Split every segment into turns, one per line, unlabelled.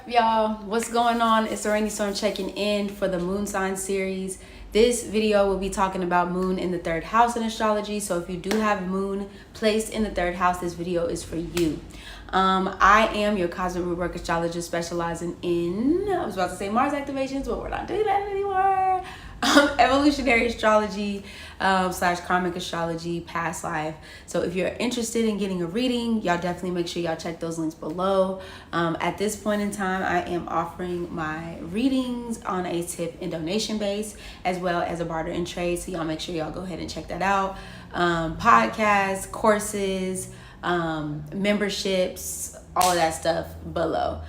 up, y'all? What's going on? It's Rainy Storm checking in for the Moon Sign series. This video will be talking about Moon in the 3rd house in astrology. So if you do have Moon placed in the 3rd house, this video is for you. I am your cosmic root work astrologist specializing in, I was about to say Mars activations, but we're not doing that anymore. Evolutionary astrology / karmic astrology, past life. So if you're interested in getting a reading, y'all definitely make sure y'all check those links below. At this point in time, I am offering my readings on a tip and donation base, as well as a barter and trade. So y'all make sure y'all go ahead and check that out. Podcasts, courses, memberships, all of that stuff below.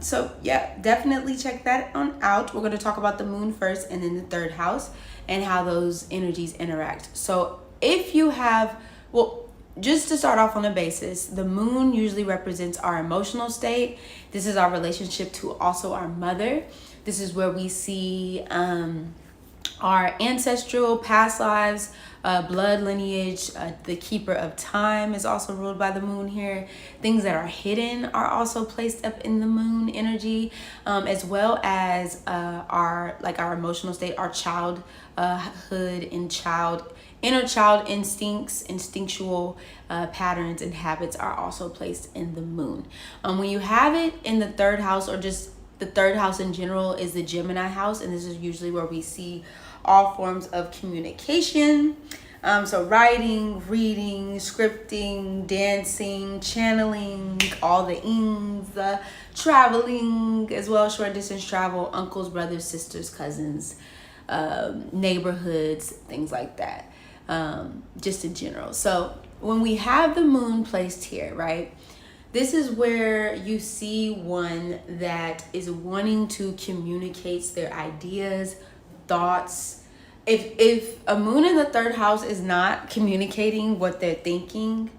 So yeah, definitely check that on out. We're going to talk about the Moon first and then the 3rd house and how those energies interact. So if you have, well, just to start off on a basis, the Moon usually represents our emotional state. This is our relationship to also our mother. This is where we see our ancestral past lives, blood lineage. The keeper of time is also ruled by the Moon here. Things that are hidden are also placed up in the Moon energy, as well as our emotional state, our childhood and inner child instincts, instinctual patterns and habits are also placed in the Moon. When you have it in the 3rd house, or just the 3rd house in general, is the Gemini house, and this is usually where we see all forms of communication. So writing, reading, scripting, dancing, channeling, all the ings, traveling, as well as short distance travel, uncles, brothers, sisters, cousins, neighborhoods, things like that, just in general. So when we have the Moon placed here, right, this is where you see one that is wanting to communicate their ideas, thoughts. If a Moon in the 3rd house is not communicating what they're thinking,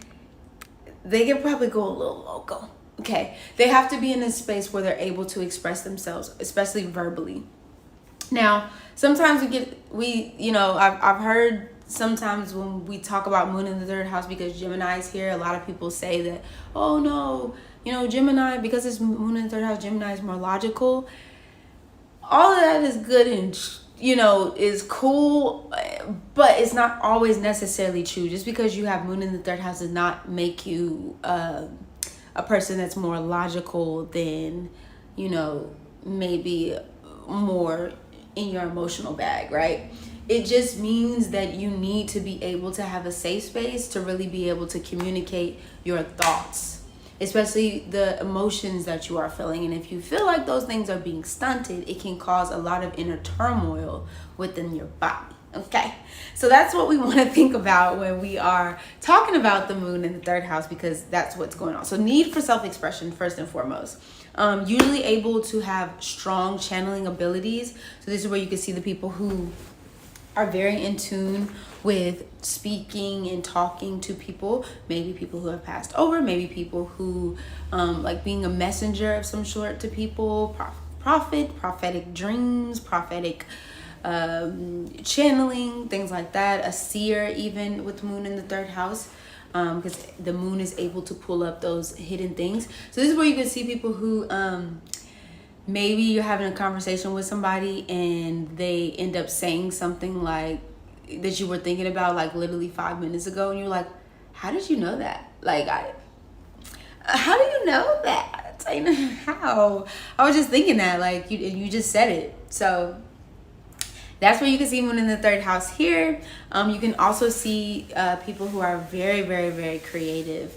they can probably go a little loco. Okay, they have to be in a space where they're able to express themselves, especially verbally. Now, sometimes I've heard sometimes when we talk about Moon in the 3rd house, because Gemini is here, a lot of people say that, oh no, Gemini, because it's Moon in the 3rd house, Gemini is more logical. All of that is good and is cool, but it's not always necessarily true. Just because you have Moon in the 3rd house does not make you a person that's more logical than maybe more in your emotional bag, right? It just means that you need to be able to have a safe space to really be able to communicate your thoughts, especially the emotions that you are feeling. And if you feel like those things are being stunted, it can cause a lot of inner turmoil within your body. Okay, so that's what we want to think about when we are talking about the Moon in the 3rd house, because that's what's going on. So need for self-expression first and foremost. Usually able to have strong channeling abilities. So this is where you can see the people who are very in tune with speaking and talking to people, maybe people who have passed over, maybe people who like being a messenger of some sort to people, prophetic dreams, prophetic channeling, things like that. A seer, even with Moon in the 3rd house, because the Moon is able to pull up those hidden things. So this is where you can see people who maybe you're having a conversation with somebody and they end up saying something like that you were thinking about like literally 5 minutes ago, and you're like, how did you know that? Like, how do you know that? How? I was just thinking that, like, you just said it. So that's where you can see Moon in the 3rd house here. You can also see people who are very, very, very creative,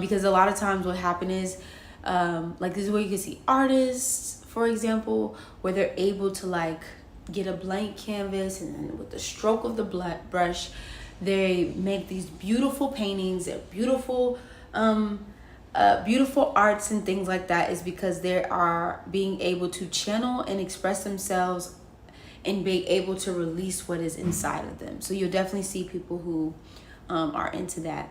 because a lot of times what happens is, like, this is where you can see artists, for example, where they're able to like get a blank canvas, and then with the stroke of the brush, they make these beautiful paintings. They're beautiful, beautiful arts and things like that, is because they are being able to channel and express themselves and be able to release what is inside of them. So you'll definitely see people who are into that.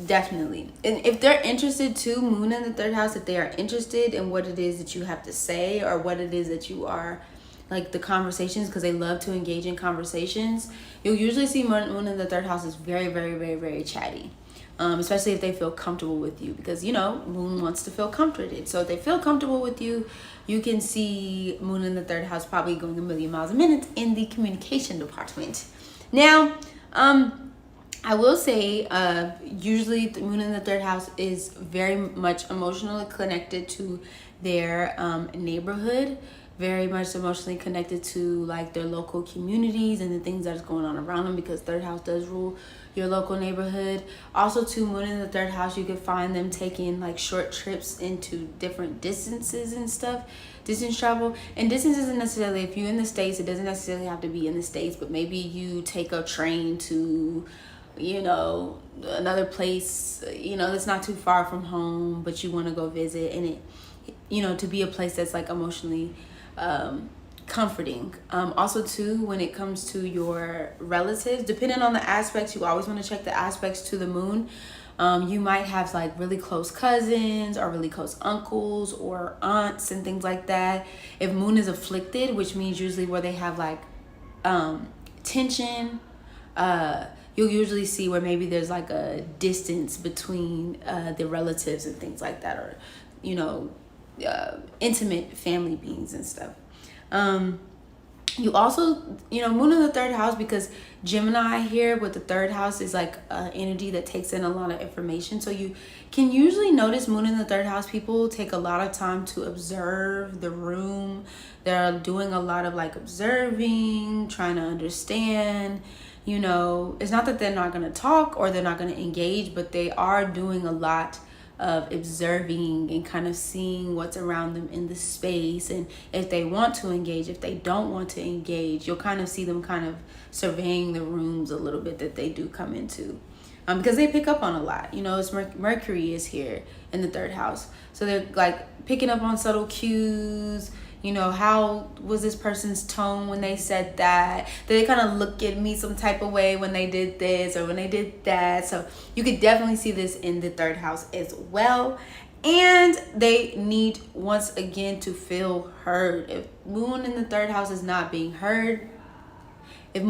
Definitely. And if they're interested too, Moon in the 3rd house, if they are interested in what it is that you have to say, or what it is that you are, like the conversations, because they love to engage in conversations, you'll usually see Moon in the 3rd house is very, very, very, very chatty. especially if they feel comfortable with you, because moon wants to feel comforted. So if they feel comfortable with you, you can see moon in the third house probably going a million miles a minute in the communication department. Now, I will say, usually the moon in the third house is very much emotionally connected to their neighborhood, very much emotionally connected to like their local communities and the things that's going on around them, because third house does rule your local neighborhood. Also, to moon in the third house, you could find them taking like short trips into different distances and stuff. Distance travel, and distance isn't necessarily, if you're in the States, it doesn't necessarily have to be in the States, but maybe you take a train to another place, that's not too far from home, but you want to go visit, and it, to be a place that's like emotionally comforting. Also too, when it comes to your relatives, depending on the aspects, you always want to check the aspects to the moon. You might have like really close cousins or really close uncles or aunts and things like that. If moon is afflicted, which means usually where they have like tension, you'll usually see where maybe there's like a distance between the relatives and things like that, or intimate family beings and stuff. You also, moon in the third house, because Gemini here with the third house is like energy that takes in a lot of information. So you can usually notice moon in the third house, people take a lot of time to observe the room. They're doing a lot of like observing, trying to understand. It's not that they're not going to talk or they're not going to engage, but they are doing a lot of observing and kind of seeing what's around them in the space, and if they want to engage, if they don't want to engage, you'll kind of see them kind of surveying the rooms a little bit that they do come into, because they pick up on a lot. It's Mercury is here in the third house, so they're like picking up on subtle cues. How was this person's tone when they said that? Did they kind of look at me some type of way when they did this or when they did that? So you could definitely see this in the third house as well. And they need, once again, to feel heard. If moon in the third house is not being heard, it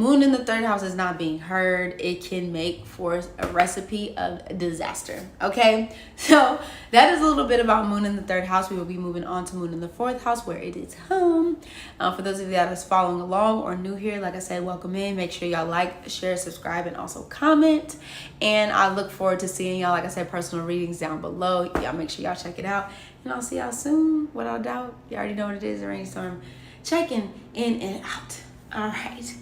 can make for a recipe of disaster. Okay, so that is a little bit about moon in the third house. We will be moving on to moon in the fourth house, where it is home. For those of you that are following along or new here, like I said, welcome in. Make sure y'all like, share, subscribe, and also comment. And I look forward to seeing y'all, like I said, personal readings down below. Y'all make sure y'all check it out, and I'll see y'all soon. Without doubt, you already know what it is, a rainstorm checking in and out. All right.